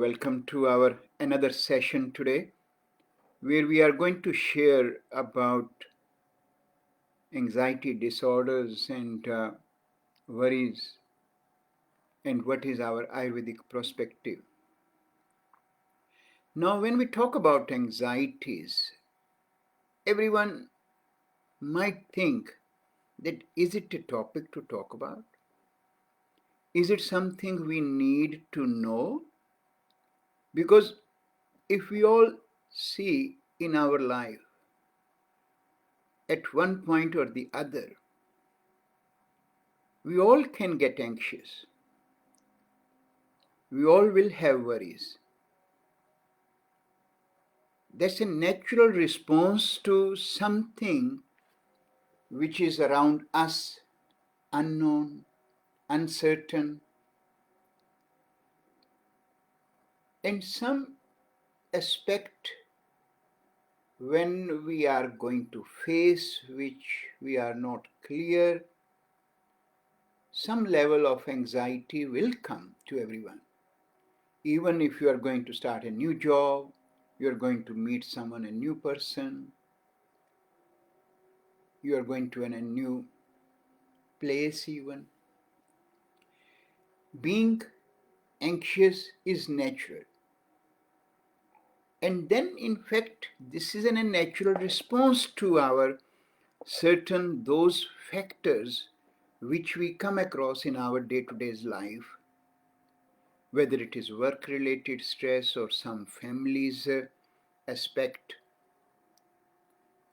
welcome to our another session today where we are going to share about anxiety disorders and worries and what is our Ayurvedic perspective. Now, when we talk about anxieties, everyone might think that is it a topic to talk about? Is it something we need to know? Because if we all see in our life, at one point or the other, we all can get anxious. We all will have worries. That's a natural response to something which is around us, unknown, uncertain, and some aspect when we are going to face which we are not clear, some level of anxiety will come to everyone. Even if you are going to start a new job, you are going to meet someone, a new person, you are going to a new place even. Being anxious is natural. And then in fact, this is a natural response to our certain those factors which we come across in our day-to-day life, whether it is work-related stress or some family's aspect.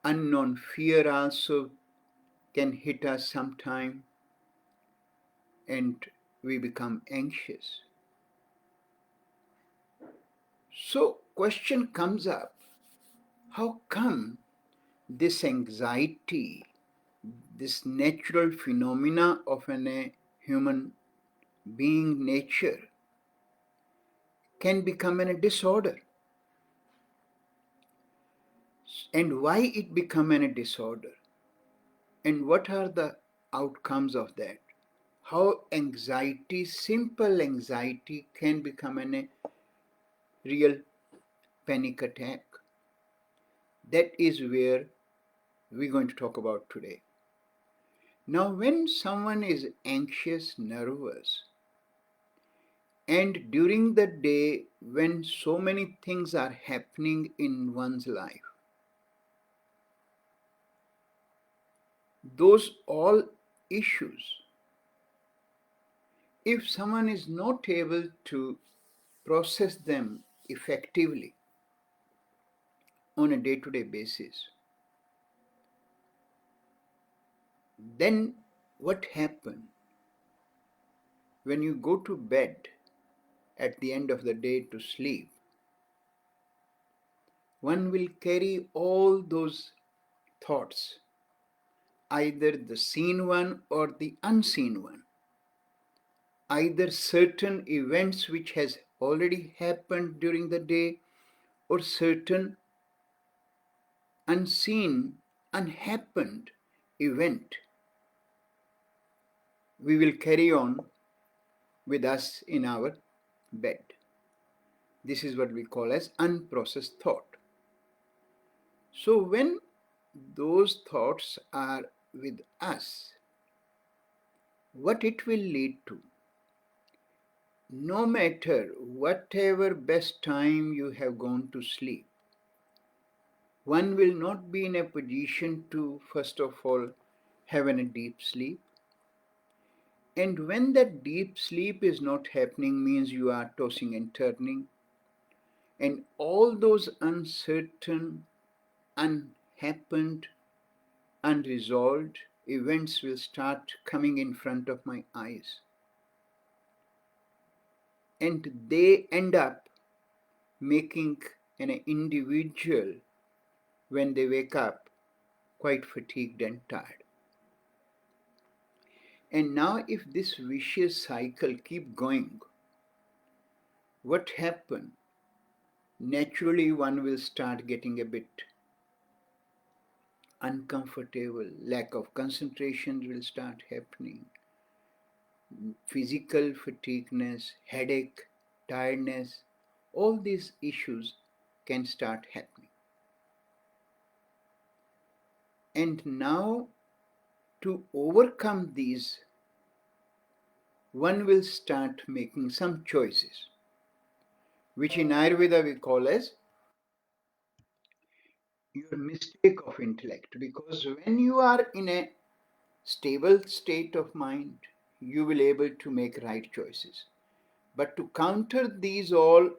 Unknown fear also can hit us sometime and we become anxious. So question comes up, how come this anxiety, this natural phenomena of a human being nature can become a disorder? And why it become a disorder? And what are the outcomes of that? How anxiety, simple anxiety, can become a real panic attack? That is where we're going to talk about today. Now, when someone is anxious, nervous, and during the day when so many things are happening in one's life, those all issues, if someone is not able to process them effectively on a day-to-day basis, then what happens when you go to bed at the end of the day to sleep? One will carry all those thoughts, either the seen one or the unseen one, either certain events which has already happened during the day or certain unseen, unhappened event we will carry on with us in our bed. This is what we call as unprocessed thought. So when those thoughts are with us, what it will lead to, no matter whatever best time you have gone to sleep, one will not be in a position to, first of all, have a deep sleep. And when that deep sleep is not happening, means you are tossing and turning, and all those uncertain, unhappened, unresolved events will start coming in front of my eyes. And they end up making an individual, when they wake up, quite fatigued and tired. And now if this vicious cycle keep going, what happen? Naturally one will start getting a bit uncomfortable, lack of concentration will start happening, physical fatigueness, headache, tiredness, all these issues can start happening. And now, to overcome these, one will start making some choices, which in Ayurveda we call as your mistake of intellect. Because when you are in a stable state of mind, you will able to make right choices. But to counter these all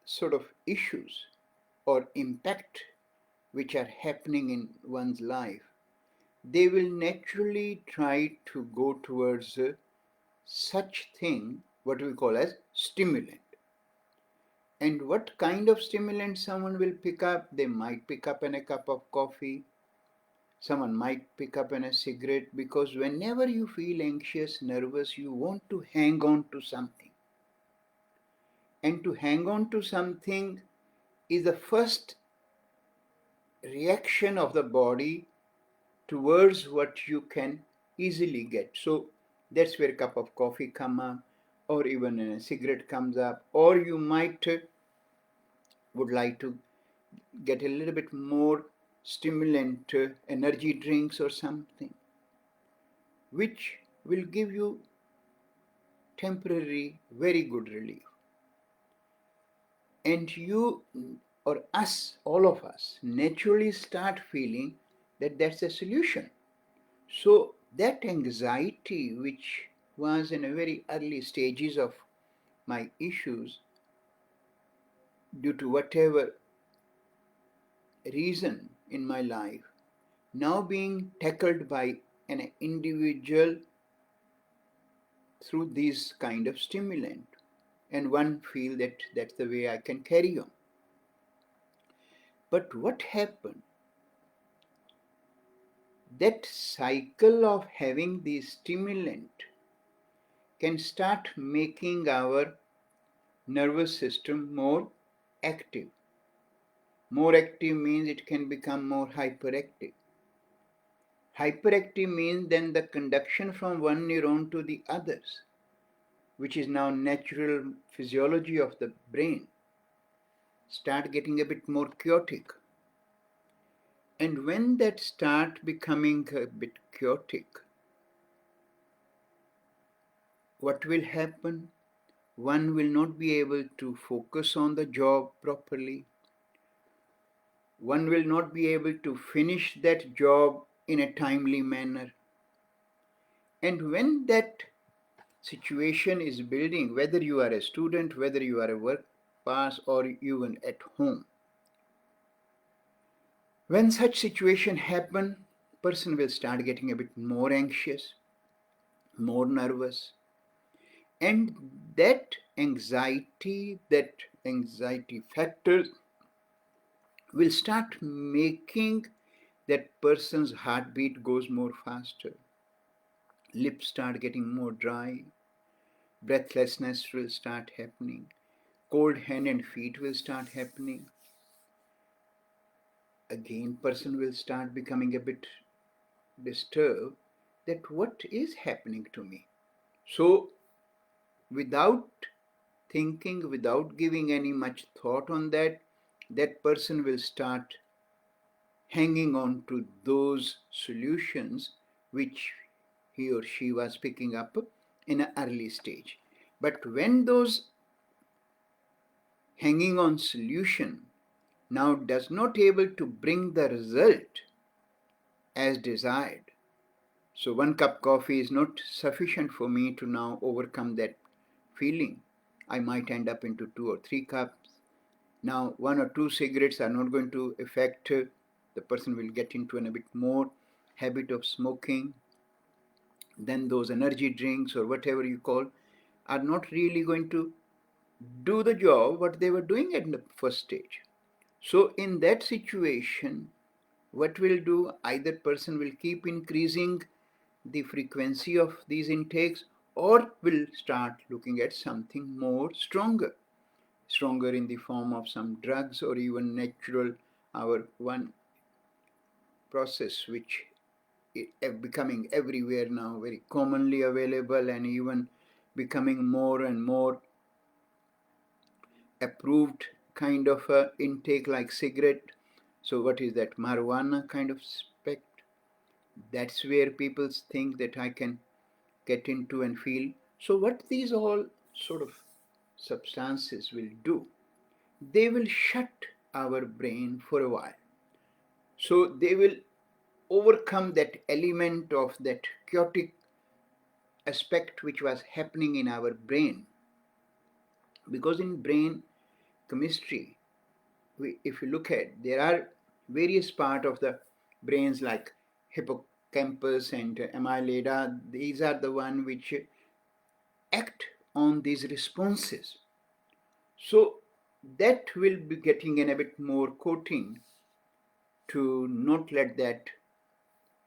sort of issues or impact which are happening in one's life, they will naturally try to go towards such thing what we call as stimulant. And what kind of stimulant someone will pick up? They might pick up in a cup of coffee. Someone might pick up in a cigarette, because whenever you feel anxious, nervous, you want to hang on to something. And to hang on to something is the first reaction of the body towards what you can easily get. So that's where a cup of coffee come up, or even a cigarette comes up, or you might would like to get a little bit more stimulant energy drinks or something, which will give you temporary very good relief. And you or us, all of us, naturally start feeling that that's a solution. So that anxiety, which was in a very early stages of my issues, due to whatever reason in my life, now being tackled by an individual through these kind of stimulant, and one feel that that's the way I can carry on. But what happened? That cycle of having the stimulant can start making our nervous system more active. More active means it can become more hyperactive. Hyperactive means then the conduction from one neuron to the others, which is now natural physiology of the brain, start getting a bit more chaotic. And when that start becoming a bit chaotic, what will happen? One will not be able to focus on the job properly. One will not be able to finish that job in a timely manner. And when that situation is building, whether you are a student, whether you are a work pass, or even at home, when such situation happen, person will start getting a bit more anxious, more nervous, and that anxiety factors will start making that person's heartbeat goes more faster, lips start getting more dry, breathlessness will start happening, cold hand and feet will start happening. Again, person will start becoming a bit disturbed that what is happening to me. So without thinking, without giving any much thought on that, that person will start hanging on to those solutions which he or she was picking up in an early stage. But when those hanging on solution now does not able to bring the result as desired, so one cup coffee is not sufficient for me to now overcome that feeling. I might end up into 2 or 3 cups. Now, 1 or 2 cigarettes are not going to affect the person will get into a bit more habit of smoking. Then those energy drinks or whatever you call are not really going to do the job what they were doing at the first stage. So in that situation, what will do, either person will keep increasing the frequency of these intakes, or will start looking at something more stronger in the form of some drugs, or even natural, our one process which is becoming everywhere now, very commonly available, and even becoming more and more approved kind of intake like cigarette. So what is that, marijuana kind of spec? That's where people think that I can get into and feel. So what these all sort of substances will do, they will shut our brain for a while. So they will overcome that element of that chaotic aspect which was happening in our brain. Because in brain chemistry, if you look at, there are various part of the brains like hippocampus and amygdala. These are the one which act on these responses. So that will be getting in a bit more coating to not let that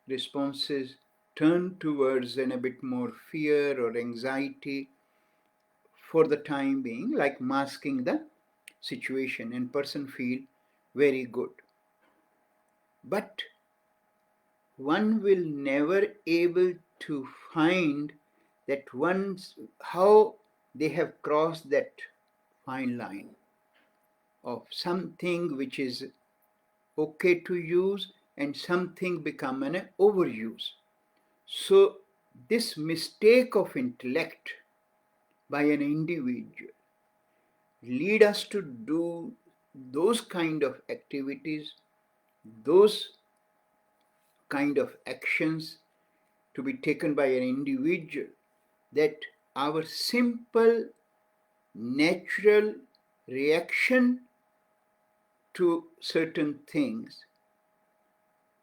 responses turn towards in a bit more fear or anxiety for the time being, like masking the situation, and person feel very good. But one will never able to find that once how they have crossed that fine line of something which is okay to use and something become an overuse. So this mistake of intellect by an individual lead us to do those kind of activities, those kind of actions to be taken by an individual, that our simple natural reaction to certain things,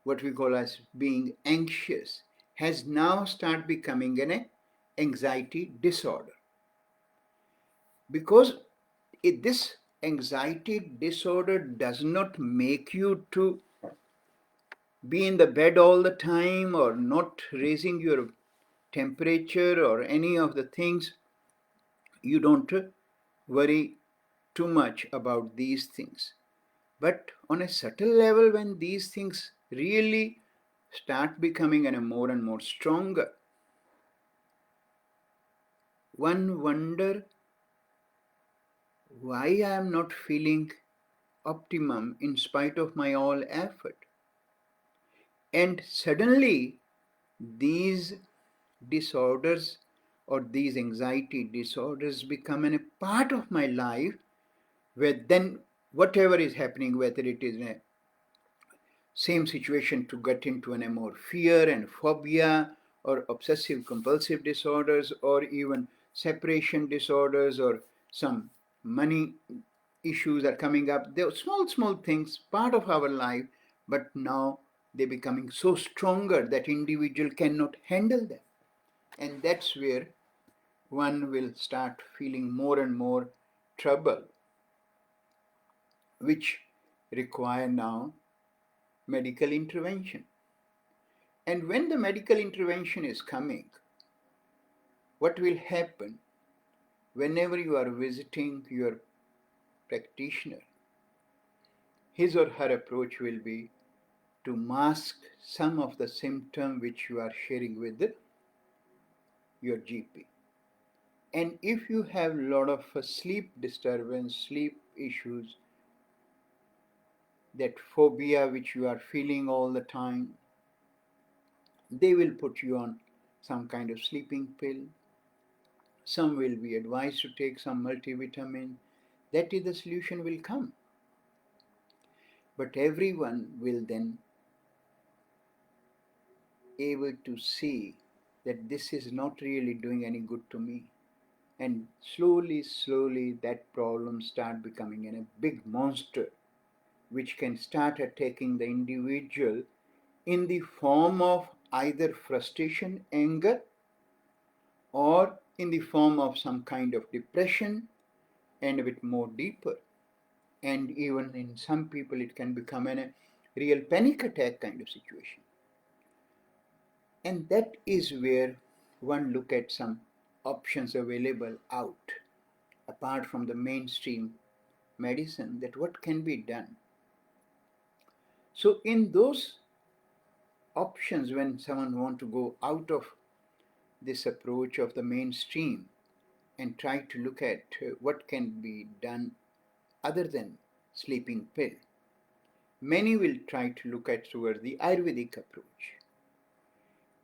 what we call as being anxious, has now started becoming an anxiety disorder. Because this anxiety disorder does not make you to be in the bed all the time or not raising your temperature or any of the things. You don't worry too much about these things. But on a subtle level, when these things really start becoming a more and more stronger, one wonder why I am not feeling optimum in spite of my all effort. And suddenly these disorders or these anxiety disorders become a part of my life, where then whatever is happening, whether it is a same situation to get into a more fear and phobia or obsessive compulsive disorders or even separation disorders or some money issues are coming up. They're small things, part of our life, but now they're becoming so stronger that individual cannot handle them. And that's where one will start feeling more and more trouble, which require now medical intervention. And when the medical intervention is coming, what will happen whenever you are visiting your practitioner? His or her approach will be to mask some of the symptoms which you are sharing with your GP. And if you have a lot of sleep disturbance, sleep issues, that phobia which you are feeling all the time, they will put you on some kind of sleeping pill. Some will be advised to take some multivitamin. That is the solution will come. But everyone will then able to see that this is not really doing any good to me. And slowly that problem start becoming a big monster which can start attacking the individual in the form of either frustration, anger, or in the form of some kind of depression and a bit more deeper. And even in some people it can become a real panic attack kind of situation. And that is where one look at some options available out, apart from the mainstream medicine, that what can be done. So in those options, when someone want to go out of this approach of the mainstream and try to look at what can be done other than sleeping pill. Many will try to look at towards the Ayurvedic approach.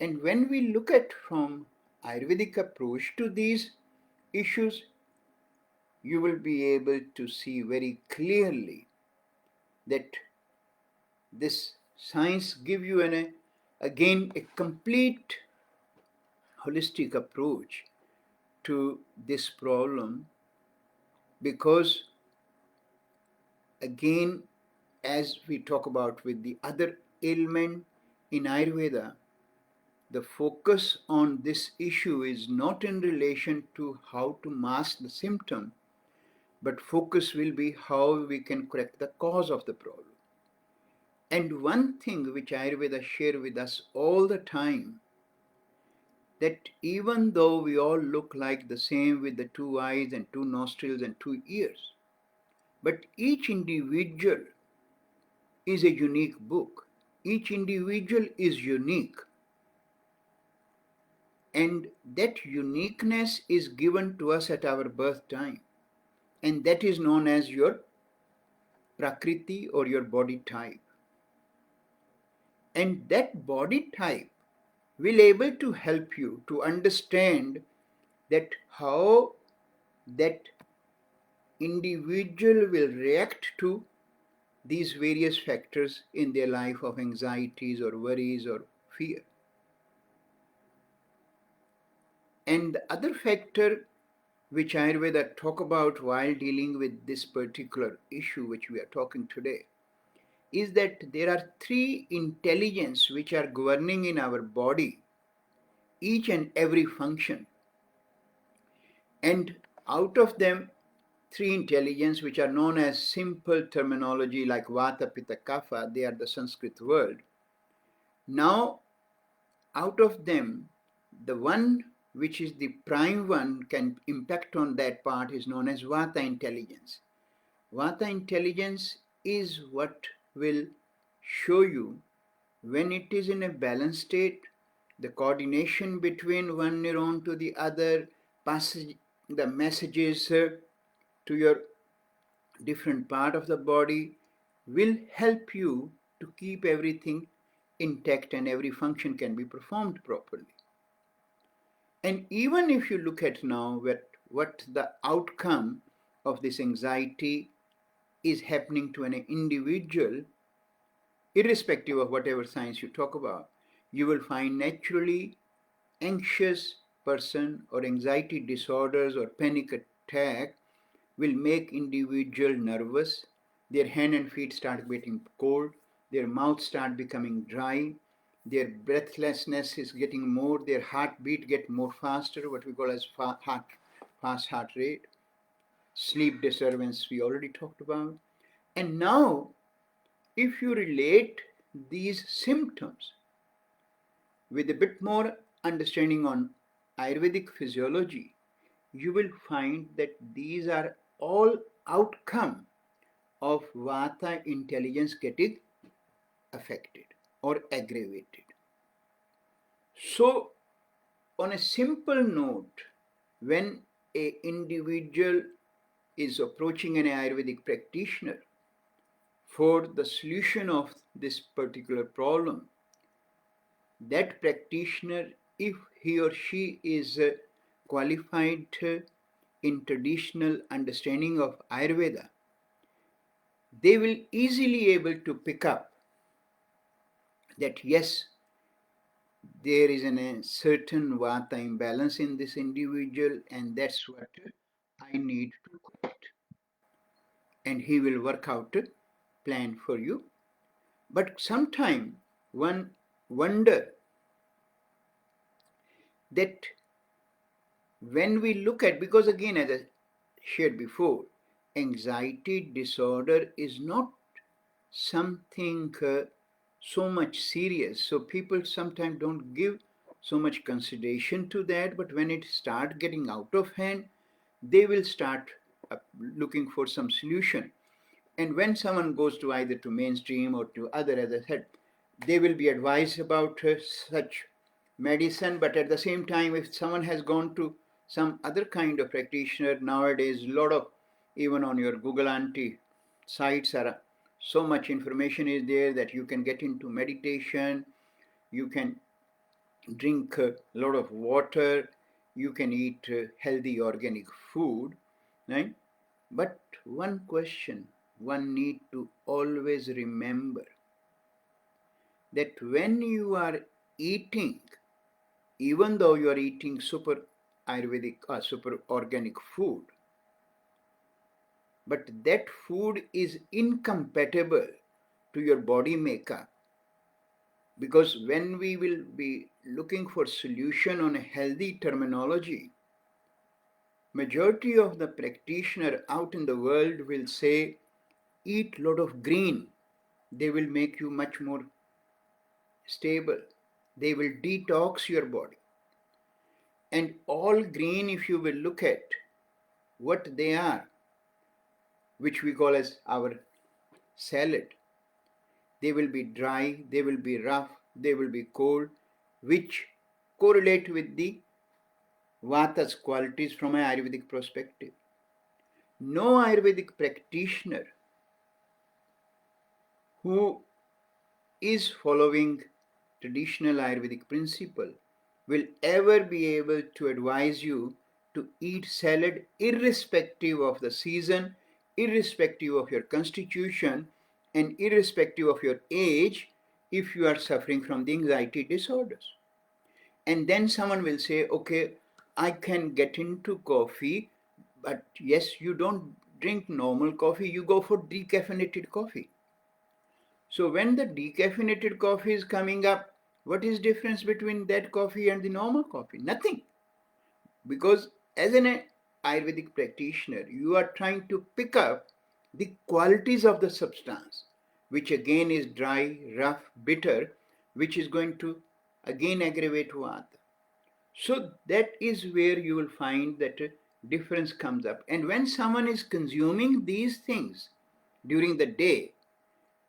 And when we look at from Ayurvedic approach to these issues, you will be able to see very clearly that this science give you again a complete holistic approach to this problem, because again, as we talk about with the other ailment in Ayurveda, the focus on this issue is not in relation to how to mask the symptom, but focus will be how we can correct the cause of the problem. And one thing which Ayurveda share with us all the time, that even though we all look like the same with the two eyes and two nostrils and two ears, but each individual is a unique book. Each individual is unique. And that uniqueness is given to us at our birth time. And that is known as your prakriti or your body type. And that body type will able to help you to understand that how that individual will react to these various factors in their life of anxieties or worries or fear. And the other factor which Ayurveda talk about while dealing with this particular issue which we are talking today is that there are three intelligence which are governing in our body each and every function. And out of them, three intelligence which are known as simple terminology like Vata, Pitta, Kapha, they are the Sanskrit word. Now, out of them, the one which is the prime one can impact on that part is known as Vata intelligence. Vata intelligence is what will show you when it is in a balanced state, the coordination between one neuron to the other, passes the messages to your different part of the body, will help you to keep everything intact and every function can be performed properly. And even if you look at now what the outcome of this anxiety is happening to an individual, irrespective of whatever science you talk about, you will find naturally anxious person or anxiety disorders or panic attack will make individual nervous. Their hand and feet start getting cold, their mouth start becoming dry, their breathlessness is getting more, their heartbeat get more faster, what we call as fast heart rate, sleep disturbance we already talked about. And now, if you relate these symptoms with a bit more understanding on Ayurvedic physiology, you will find that these are all outcome of Vata intelligence getting affected or aggravated. So, on a simple note, when an individual is approaching an Ayurvedic practitioner for the solution of this particular problem, that practitioner, if he or she is qualified in traditional understanding of Ayurveda, they will easily able to pick up that yes, there is a certain Vata imbalance in this individual and that's what I need to correct. And he will work out a plan for you. But sometimes one wonder that when we look at, because again as I shared before, anxiety disorder is not something so much serious. So people sometimes don't give so much consideration to that, but when it start getting out of hand, they will start looking for some solution. And when someone goes to either to mainstream or to other, as I said, they will be advised about such medicine. But at the same time, if someone has gone to some other kind of practitioner, nowadays a lot of Even on your Google Auntie sites are so much information is there that you can get into meditation, you can drink a lot of water, you can eat healthy organic food, right? But one question one need to always remember, that when you are eating, even though you are eating super Ayurvedic or super organic food, but that food is incompatible to your body makeup. Because when we will be looking for solution on a healthy terminology, majority of the practitioner out in the world will say, eat lot of green. They will make you much more stable. They will detox your body. And all green, if you will look at what they are, which we call as our salad, they will be dry, they will be rough, they will be cold, which correlate with the Vata's qualities from an Ayurvedic perspective. No Ayurvedic practitioner who is following traditional Ayurvedic principle will ever be able to advise you to eat salad irrespective of the season, irrespective of your constitution, and irrespective of your age if you are suffering from the anxiety disorders. And then someone will say, okay, I can get into coffee, but yes, you don't drink normal coffee, you go for decaffeinated coffee. So when the decaffeinated coffee is coming up, what is difference between that coffee and the normal coffee? Nothing. Because as an Ayurvedic practitioner, you are trying to pick up the qualities of the substance, which again is dry, rough, bitter, which is going to again aggravate Vata. So that is where you will find that a difference comes up. And when someone is consuming these things during the day,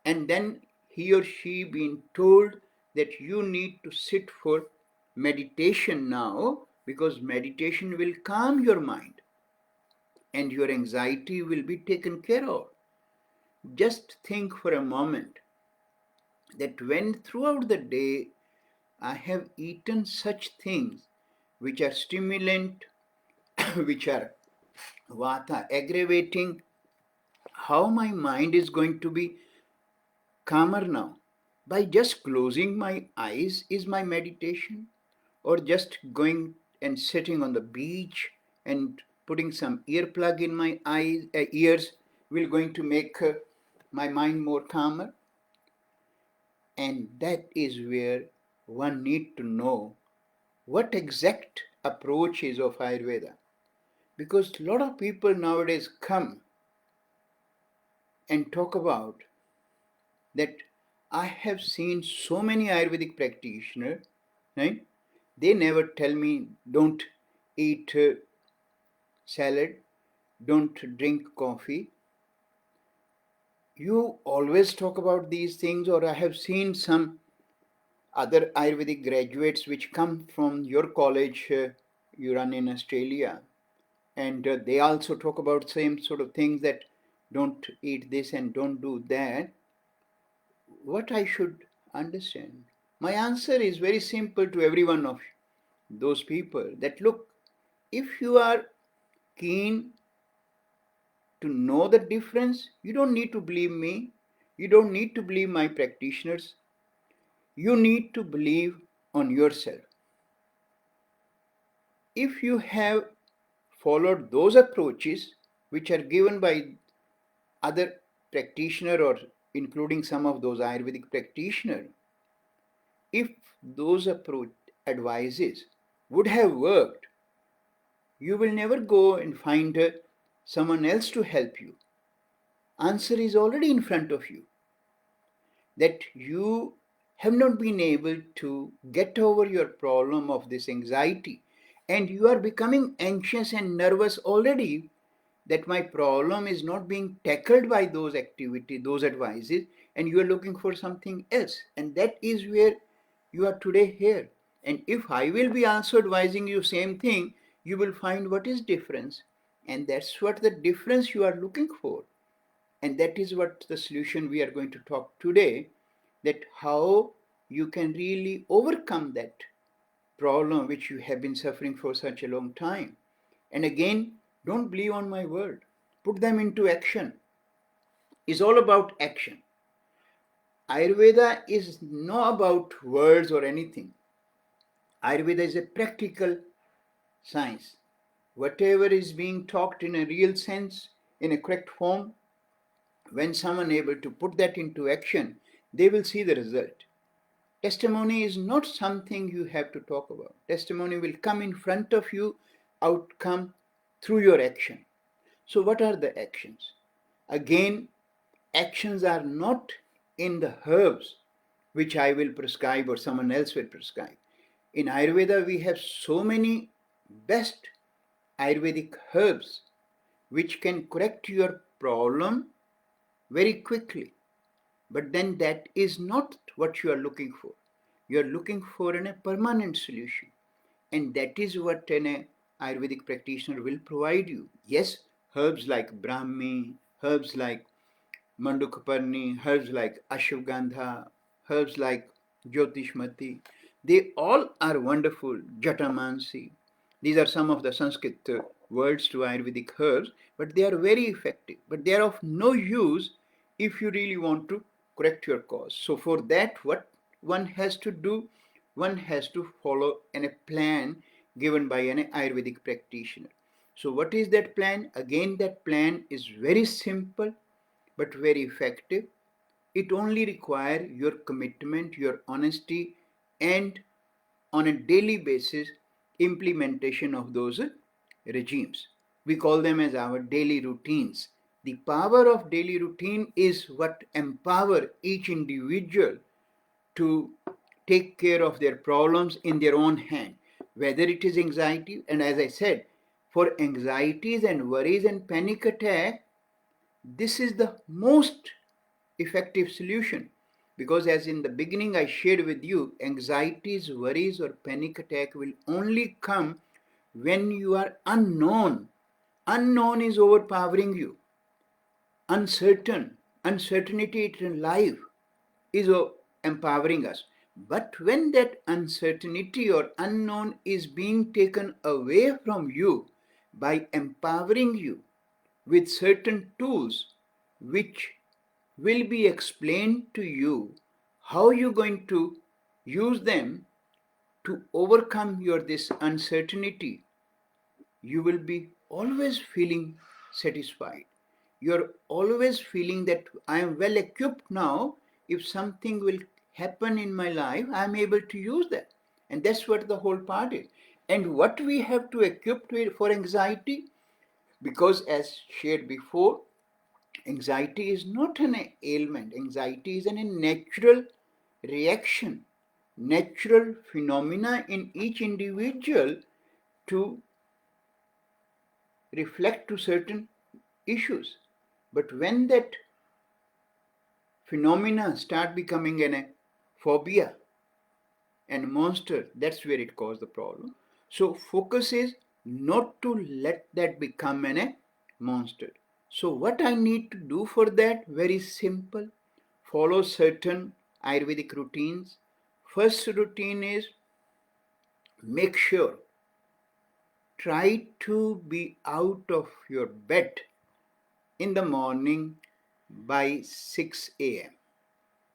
and then he or she being told that you need to sit for meditation now, because meditation will calm your mind and your anxiety will be taken care of. Just think for a moment that when throughout the day I have eaten such things which are stimulant, which are vata aggravating, how my mind is going to be calmer now. By just closing my eyes is my meditation, or just going and sitting on the beach and putting some earplug in my ears will going to make my mind more calmer. And that is where one need to know what exact approach is of Ayurveda. Because a lot of people nowadays come and talk about that I have seen so many Ayurvedic practitioners, right? They never tell me don't eat salad, don't drink coffee. You always talk about these things, or I have seen some other Ayurvedic graduates which come from your college you run in Australia, and they also talk about same sort of things, that don't eat this and don't do that. What I should understand? My answer is very simple to every one of those people, that look, if you are keen to know the difference, you don't need to believe me, you don't need to believe my practitioners, you need to believe on yourself. If you have followed those approaches which are given by other practitioner, or including some of those Ayurvedic practitioners, if those approach advices would have worked, you will never go and find someone else to help you. Answer is already in front of you, that you have not been able to get over your problem of this anxiety, and you are becoming anxious and nervous already, that my problem is not being tackled by those activities, those advices, and you are looking for something else. And that is where you are today here. And if I will be also advising you same thing, you will find what is difference. And that's what the difference you are looking for. And that is what the solution we are going to talk today, that how you can really overcome that problem which you have been suffering for such a long time. And again, don't believe on my word. Put them into action. It's all about action. Ayurveda is not about words or anything. Ayurveda is a practical science. Whatever is being taught in a real sense, in a correct form, when someone able to put that into action, they will see the result. Testimony is not something you have to talk about. Testimony will come in front of you, outcome through your action. So what are the actions? Again, actions are not in the herbs which I will prescribe or someone else will prescribe. In Ayurveda, we have so many best Ayurvedic herbs which can correct your problem very quickly. But then that is not what you are looking for. You are looking for a permanent solution. And that is what an Ayurvedic practitioner will provide you. Yes, herbs like Brahmi, herbs like Mandukaparni, herbs like Ashwagandha, herbs like Jyotishmati, they all are wonderful. Jatamansi. These are some of the Sanskrit words to Ayurvedic herbs, but they are very effective. But they are of no use if you really want to correct your cause. So for that, what one has to do, one has to follow a plan given by an Ayurvedic practitioner. So what is that plan? Again, that plan is very simple but very effective. It only requires your commitment, your honesty, and on a daily basis implementation of those regimes. We call them as our daily routines. The power of daily routine is what empower each individual to take care of their problems in their own hand, whether it is anxiety. And as I said, for anxieties and worries and panic attack, this is the most effective solution, because as in the beginning I shared with you, anxieties, worries or panic attack will only come when you are unknown. Unknown is overpowering you. Uncertainty in life is empowering us. But when that uncertainty or unknown is being taken away from you by empowering you with certain tools which will be explained to you, how you're going to use them to overcome your this uncertainty, you will be always feeling satisfied. You're always feeling that I am well equipped now. If something will happen in my life, I am able to use that. And that's what the whole part is. And what we have to equip for anxiety, because as shared before, anxiety is not an ailment. Anxiety is a natural reaction, natural phenomena in each individual to reflect to certain issues. But when that phenomena start becoming a phobia and monster, that's where it causes the problem. So focus is not to let that become a monster. So what I need to do for that? Very simple. Follow certain Ayurvedic routines. First routine is make sure, try to be out of your bed in the morning by 6 a.m.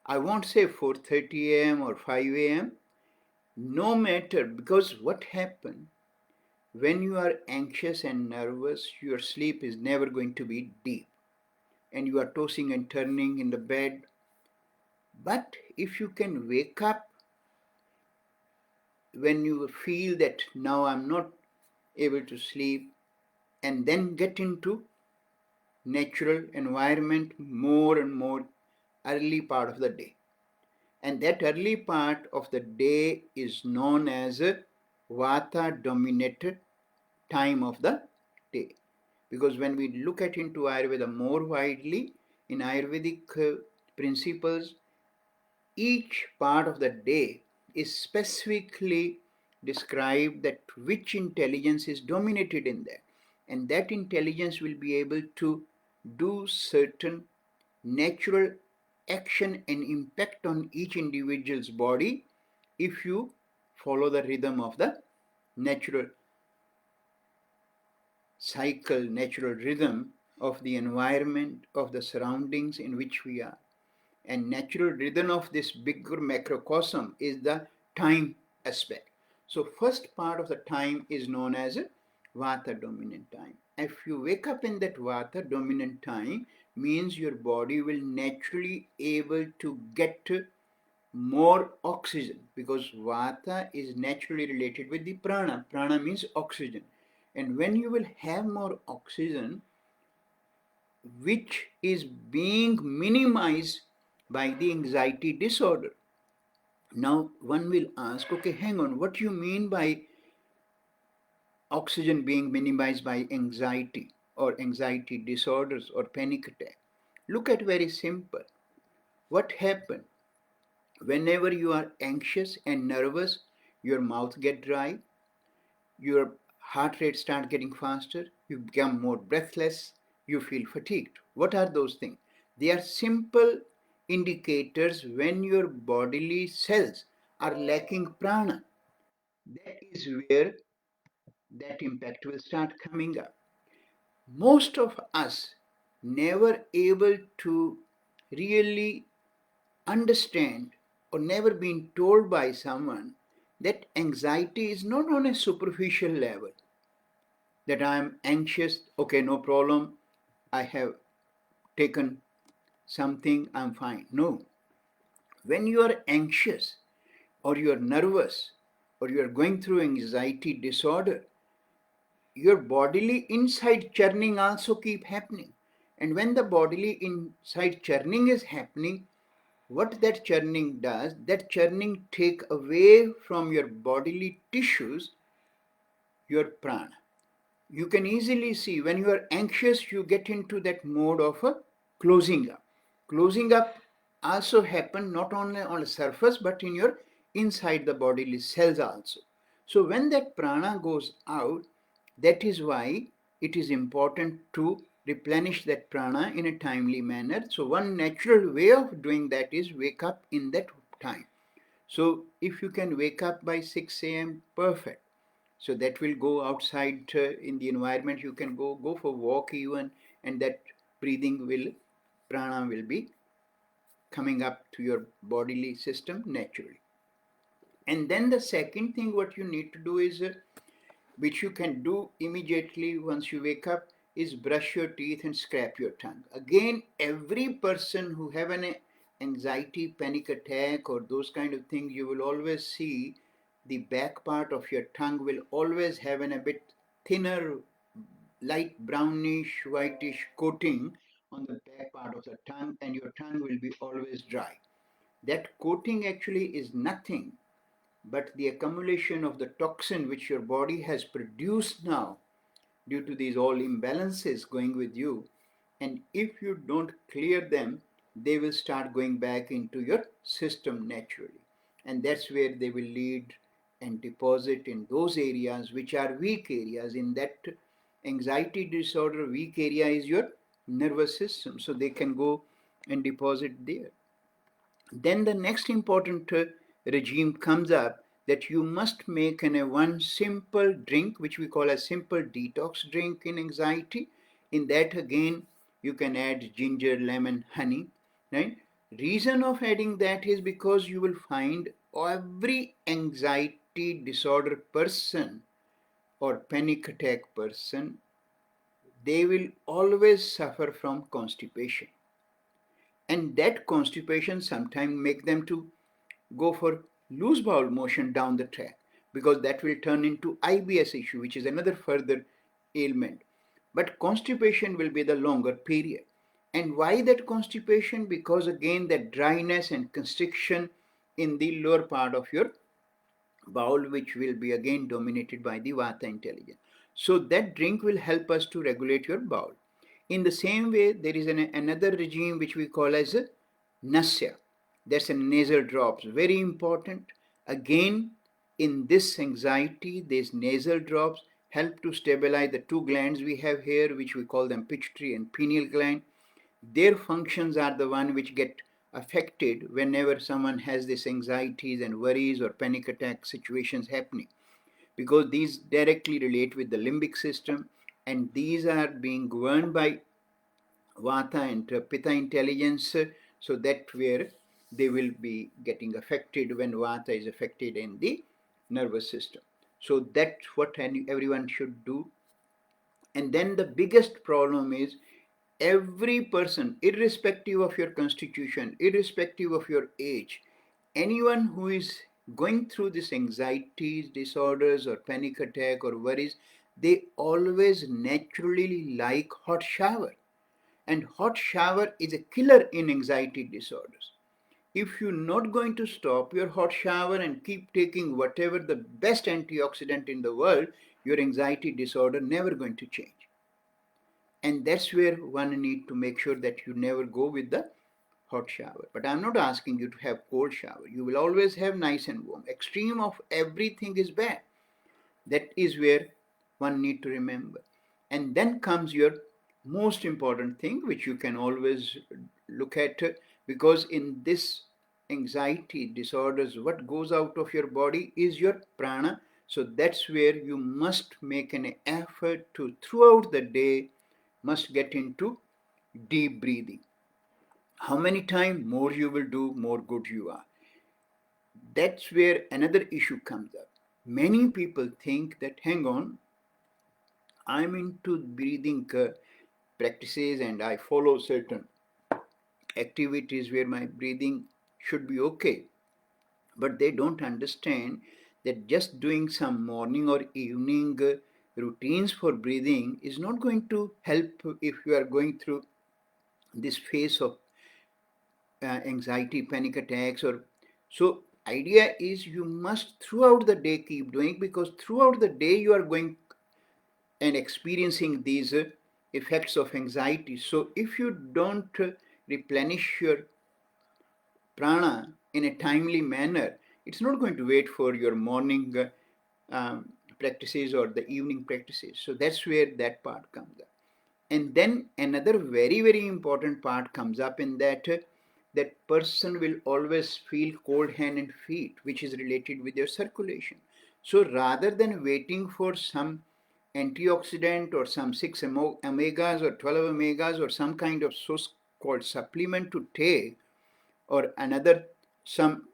I won't say 4:30 a.m. or 5 a.m. No matter, because what happens when you are anxious and nervous, your sleep is never going to be deep and you are tossing and turning in the bed. But if you can wake up when you feel that now I'm not able to sleep, and then get into natural environment more and more early part of the day. And that early part of the day is known as a Vata dominated time of the day. Because when we look at into Ayurveda more widely, in Ayurvedic principles, each part of the day is specifically described that which intelligence is dominated in that. and that intelligence will be able to do certain natural action and impact on each individual's body if you follow the rhythm of the natural cycle, natural rhythm of the environment, of the surroundings in which we are. And natural rhythm of this bigger macrocosm is the time aspect. So first part of the time is known as Vata dominant time. If you wake up in that Vata dominant time, means your body will naturally able to get more oxygen, because Vata is naturally related with the prana. Prana means oxygen. And when you will have more oxygen, which is being minimized by the anxiety disorder. Now, one will ask, okay, hang on, what do you mean by oxygen being minimized by anxiety or anxiety disorders or panic attack? Look at very simple. What happens? Whenever you are anxious and nervous, your mouth get dry, your heart rate start getting faster, you become more breathless, you feel fatigued. What are those things? They are simple indicators when your bodily cells are lacking prana. That is where that impact will start coming up. Most of us never able to really understand or never been told by someone that anxiety is not on a superficial level, that I am anxious, okay, no problem, I have taken something, I'm fine. No. When you are anxious or you are nervous or you are going through anxiety disorder, your bodily inside churning also keep happening. And when the bodily inside churning is happening, what that churning does, that churning take away from your bodily tissues your prana. You can easily see when you are anxious, you get into that mode of a closing up. Closing up also happen not only on the surface but in your inside the bodily cells also. So when that prana goes out, that is why it is important to replenish that prana in a timely manner. So one natural way of doing that is wake up in that time. So if you can wake up by 6 a.m., perfect. So that will go outside in the environment. You can go for walk even, and that breathing will, prana will be coming up to your bodily system naturally. And then the second thing what you need to do is, which you can do immediately once you wake up, is brush your teeth and scrape your tongue. Again, every person who have an anxiety, panic attack or those kind of things, you will always see the back part of your tongue will always have a bit thinner, light brownish, whitish coating on the back part of the tongue, and your tongue will be always dry. That coating actually is nothing but the accumulation of the toxin which your body has produced now due to these all imbalances going with you. And if you don't clear them, they will start going back into your system naturally. And that's where they will lead and deposit in those areas which are weak areas. In that anxiety disorder, weak area is your nervous system. So they can go and deposit there. Then the next important regime comes up, that you must make one simple drink which we call a simple detox drink in anxiety. In that again you can add ginger, lemon, honey, right? Reason of adding that is because you will find every anxiety disorder person or panic attack person, they will always suffer from constipation, and that constipation sometimes make them to go for loose bowel motion down the track, because that will turn into IBS issue, which is another further ailment. But constipation will be the longer period. And why that constipation? Because again that dryness and constriction in the lower part of your bowel, which will be again dominated by the vata intelligence. So that drink will help us to regulate your bowel. In the same way, there is another regime which we call as a nasya. That's a nasal drops. Very important. Again, in this anxiety, these nasal drops help to stabilize the two glands we have here, which we call them pituitary and pineal gland. Their functions are the one which get affected whenever someone has this anxieties and worries or panic attack situations happening, because these directly relate with the limbic system, and these are being governed by vata and pitta intelligence, so that where they will be getting affected when vata is affected in the nervous system. So that's what everyone should do. And then the biggest problem is every person, irrespective of your constitution, irrespective of your age, anyone who is going through this anxieties, disorders, or panic attack or worries, they always naturally like hot shower. And hot shower is a killer in anxiety disorders. If you're not going to stop your hot shower and keep taking whatever the best antioxidant in the world, your anxiety disorder never going to change. And that's where one need to make sure that you never go with the hot shower. But I'm not asking you to have cold shower. You will always have nice and warm. Extreme of everything is bad. That is where one need to remember. And then comes your most important thing, which you can always look at, because in this anxiety disorders, what goes out of your body is your prana. So that's where you must make an effort to, throughout the day, must get into deep breathing. How many times more you will do, more good you are. That's where another issue comes up. Many people think that, hang on, I'm into breathing practices and I follow certain activities where my breathing should be okay. But they don't understand that just doing some morning or evening routines for breathing is not going to help if you are going through this phase of anxiety, panic attacks, or so. Idea is you must throughout the day keep doing, because throughout the day you are going and experiencing these effects of anxiety. So if you don't replenish your prana in a timely manner, it's not going to wait for your morning practices or the evening practices. So that's where that part comes up. And then another very, very important part comes up in that that person will always feel cold hand and feet, which is related with your circulation. So rather than waiting for some antioxidant or some 6 omegas or 12 omegas or some kind of so called supplement to take, or another some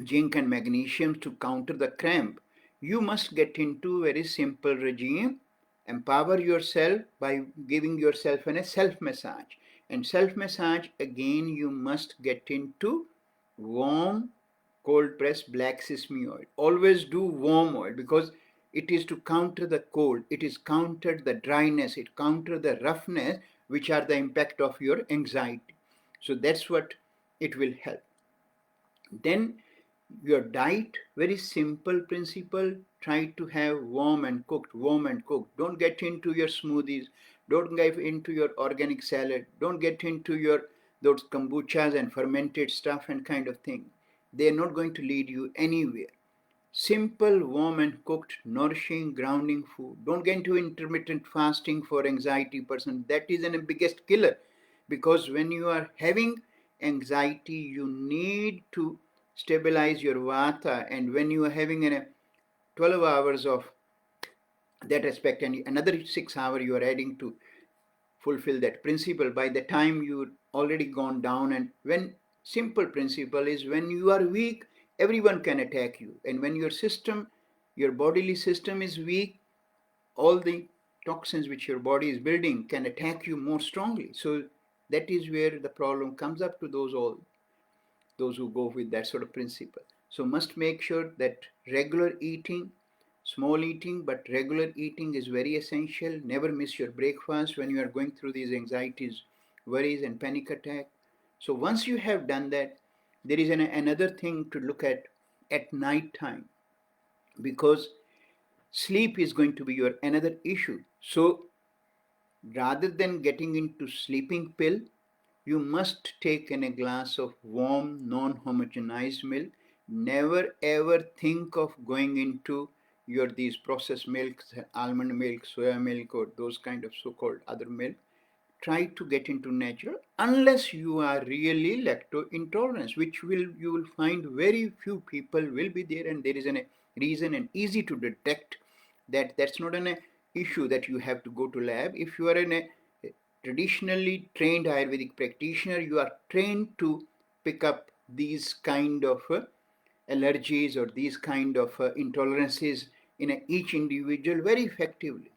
zinc and magnesium to counter the cramp, you must get into a very simple regime. Empower yourself by giving yourself a self massage. And self massage, again, you must get into warm, cold pressed black sesame oil. Always do warm oil, because it is to counter the cold, it is counter the dryness, it counter the roughness, which are the impact of your anxiety. So that's what it will help. Then your diet, very simple principle, try to have warm and cooked, warm and cooked. Don't get into your smoothies, don't get into your organic salad, don't get into your those kombuchas and fermented stuff and kind of thing. They are not going to lead you anywhere. Simple, warm and cooked, nourishing, grounding food. Don't get into intermittent fasting for anxiety person. That is the biggest killer, because when you are having anxiety, you need to stabilize your vata, and when you are having 12 hours of that aspect and another 6 hours you are adding to fulfill that principle, by the time you already gone down. And when simple principle is, when you are weak, everyone can attack you, and when your system, your bodily system is weak, all the toxins which your body is building can attack you more strongly. So that is where the problem comes up to those who go with that sort of principle. So must make sure that regular eating, small eating, but regular eating is very essential. Never miss your breakfast when you are going through these anxieties, worries, and panic attack. So once you have done that, there is another thing to look at night time, because sleep is going to be your another issue. So rather than getting into sleeping pill, you must take in a glass of warm, non-homogenized milk. Never ever think of going into your these processed milks, almond milk, soya milk, or those kind of so-called other milk. Try to get into nature unless you are really lactose intolerant, which will you will find very few people will be there, and there is a reason and easy to detect that. That's not an issue that you have to go to lab. If you are a traditionally trained Ayurvedic practitioner, you are trained to pick up these kind of allergies or these kind of intolerances in each individual very effectively.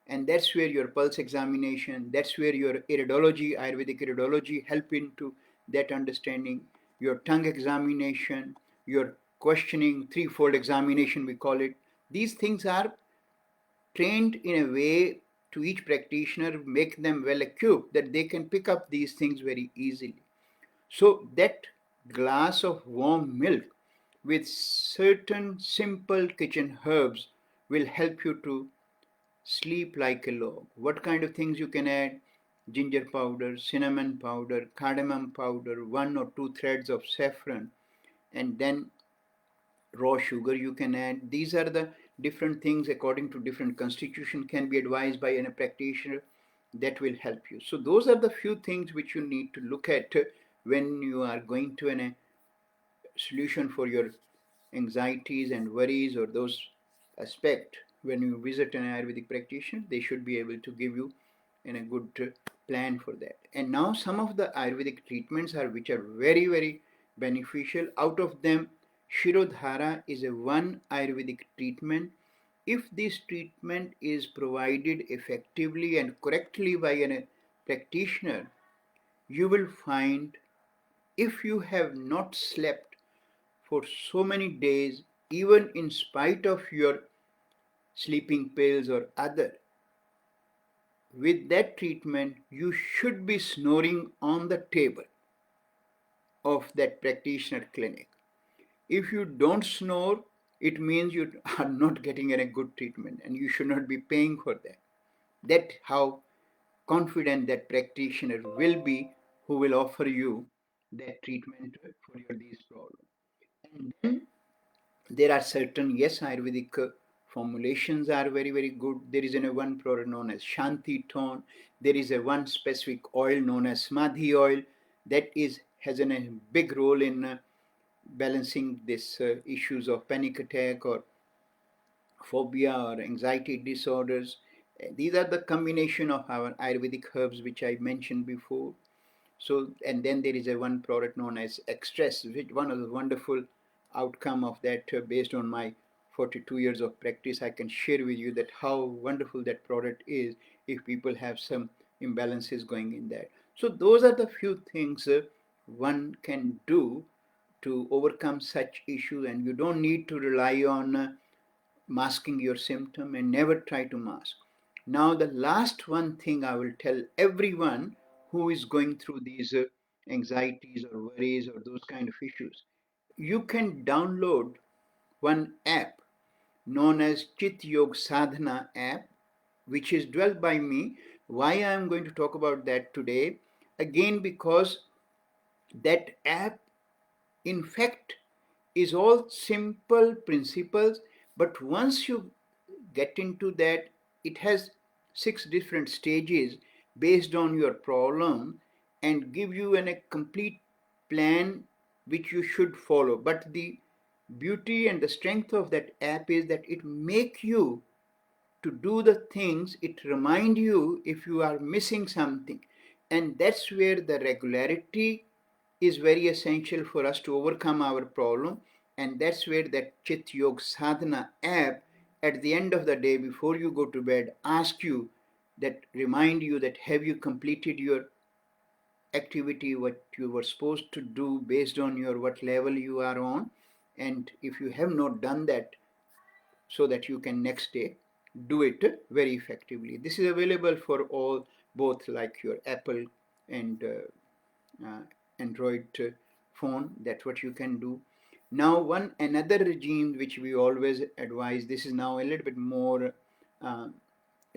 And that's where your pulse examination, that's where your iridology, Ayurvedic iridology, help into that understanding. Your tongue examination, your questioning, threefold examination we call it. These things are trained in a way to each practitioner, make them well equipped that they can pick up these things very easily. So that glass of warm milk with certain simple kitchen herbs will help you to sleep like a log. What kind of things you can add? Ginger powder, cinnamon powder, cardamom powder, one or two threads of saffron, and then raw sugar you can add. These are the different things according to different constitution can be advised by a practitioner that will help you. So those are the few things which you need to look at when you are going to a solution for your anxieties and worries or those aspect. When you visit an Ayurvedic practitioner, they should be able to give you in a good plan for that. And now some of the Ayurvedic treatments are which are very beneficial. Out of them, Shirodhara is a one Ayurvedic treatment. If this treatment is provided effectively and correctly by a practitioner, you will find if you have not slept for so many days, even in spite of your sleeping pills or other, with that treatment, you should be snoring on the table of that practitioner clinic. If you don't snore, it means you are not getting a good treatment and you should not be paying for that. That's how confident that practitioner will be who will offer you that treatment for your these problems. And then there are certain, yes, Ayurvedic formulations are very good. There is a one product known as Shanti Tone. There is a one specific oil known as Smadhi oil that is has a big role in balancing this issues of panic attack or phobia or anxiety disorders. These are the combination of our Ayurvedic herbs which I mentioned before. So, and then there is a one product known as Express, which one of the wonderful outcome of that based on my 42 years of practice, I can share with you that how wonderful that product is if people have some imbalances going in that. So those are the few things one can do to overcome such issues, and you don't need to rely on masking your symptom, and never try to mask. Now, the last one thing I will tell everyone who is going through these anxieties or worries or those kind of issues, you can download one app known as Chit Yog Sadhana app, which is developed by me. Why I am going to talk about that today? Again, because that app, in fact, is all simple principles, but once you get into that, it has 6 different stages based on your problem and give you a complete plan which you should follow. But the beauty and the strength of that app is that it make you to do the things, it remind you if you are missing something, and that's where the regularity is very essential for us to overcome our problem. And that's where that Chit Yog Sadhana app at the end of the day before you go to bed ask you that, remind you that have you completed your activity what you were supposed to do based on your what level you are on, and if you have not done that, so that you can next day do it very effectively. This is available for all, both like your Apple and Android phone. That's what you can do. Now, one another regime which we always advise, this is now a little bit more uh,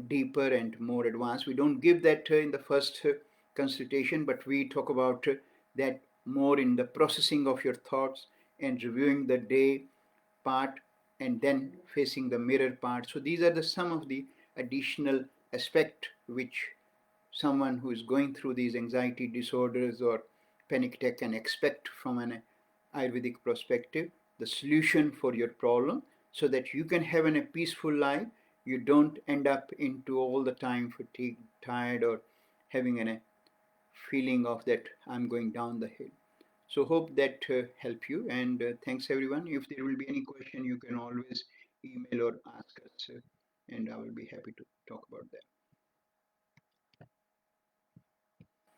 deeper and more advanced. We don't give that in the first consultation, but we talk about that more in the processing of your thoughts and reviewing the day part. and then facing the mirror part. So these are the some of the additional aspect which someone who is going through these anxiety disorders or panic attack can expect from an Ayurvedic perspective, the solution for your problem, so that you can have a peaceful life. You don't end up into all the time fatigued, tired, or having a feeling of that I'm going down the hill. So hope that help you, and thanks everyone. If there will be any question, you can always email or ask us, and I will be happy to talk about that.